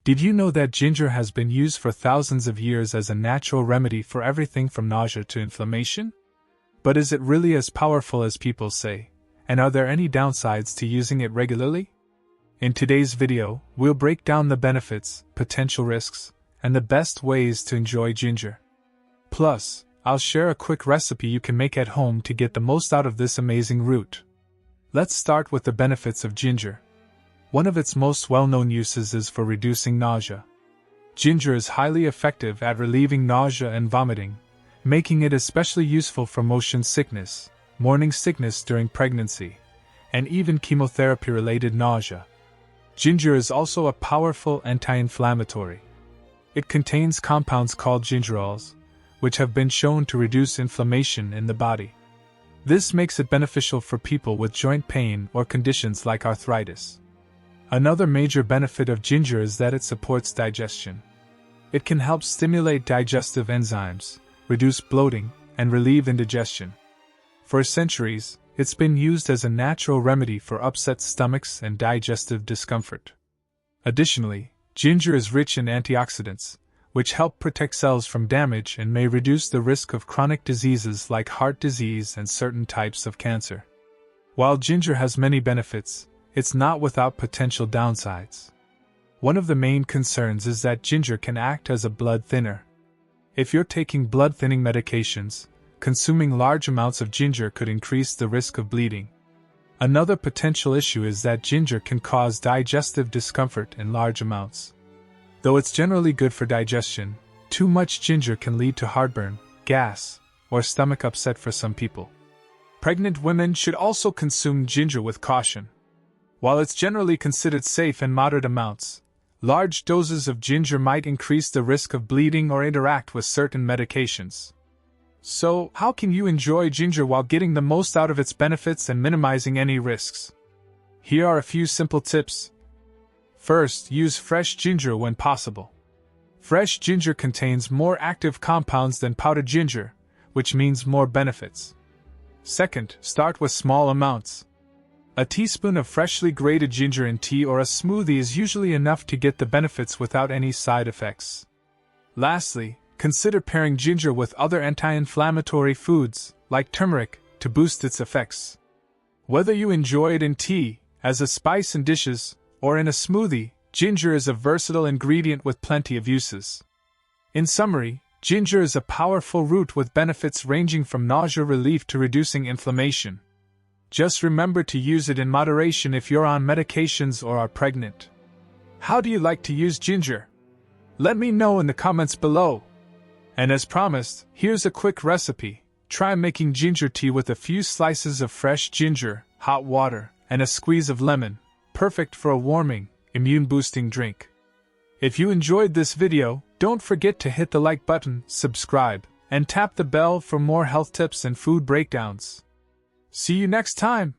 Did you know that ginger has been used for thousands of years as a natural remedy for everything from nausea to inflammation? But is it really as powerful as people say? And are there any downsides to using it regularly? In today's video, we'll break down the benefits, potential risks, and the best ways to enjoy ginger. Plus, I'll share a quick recipe you can make at home to get the most out of this amazing root. Let's start with the benefits of ginger. One of its most well-known uses is for reducing nausea. Ginger is highly effective at relieving nausea and vomiting, making it especially useful for motion sickness, morning sickness during pregnancy, and even chemotherapy-related nausea. Ginger is also a powerful anti-inflammatory. It contains compounds called gingerols, which have been shown to reduce inflammation in the body. This makes it beneficial for people with joint pain or conditions like arthritis. Another major benefit of ginger is that it supports digestion. It can help stimulate digestive enzymes, reduce bloating, and relieve indigestion. For centuries, it's been used as a natural remedy for upset stomachs and digestive discomfort. Additionally, ginger is rich in antioxidants, which help protect cells from damage and may reduce the risk of chronic diseases like heart disease and certain types of cancer. While ginger has many benefits, it's not without potential downsides. One of the main concerns is that ginger can act as a blood thinner. If you're taking blood-thinning medications, consuming large amounts of ginger could increase the risk of bleeding. Another potential issue is that ginger can cause digestive discomfort in large amounts. Though it's generally good for digestion, too much ginger can lead to heartburn, gas, or stomach upset for some people. Pregnant women should also consume ginger with caution. While it's generally considered safe in moderate amounts, large doses of ginger might increase the risk of bleeding or interact with certain medications. So, how can you enjoy ginger while getting the most out of its benefits and minimizing any risks? Here are a few simple tips. First, use fresh ginger when possible. Fresh ginger contains more active compounds than powdered ginger, which means more benefits. Second, start with small amounts. A teaspoon of freshly grated ginger in tea or a smoothie is usually enough to get the benefits without any side effects. Lastly, consider pairing ginger with other anti-inflammatory foods, like turmeric, to boost its effects. Whether you enjoy it in tea, as a spice in dishes, or in a smoothie, ginger is a versatile ingredient with plenty of uses. In summary, ginger is a powerful root with benefits ranging from nausea relief to reducing inflammation. Just remember to use it in moderation if you're on medications or are pregnant. How do you like to use ginger? Let me know in the comments below. And as promised, here's a quick recipe. Try making ginger tea with a few slices of fresh ginger, hot water, and a squeeze of lemon. Perfect for a warming, immune-boosting drink. If you enjoyed this video, don't forget to hit the like button, subscribe, and tap the bell for more health tips and food breakdowns. See you next time!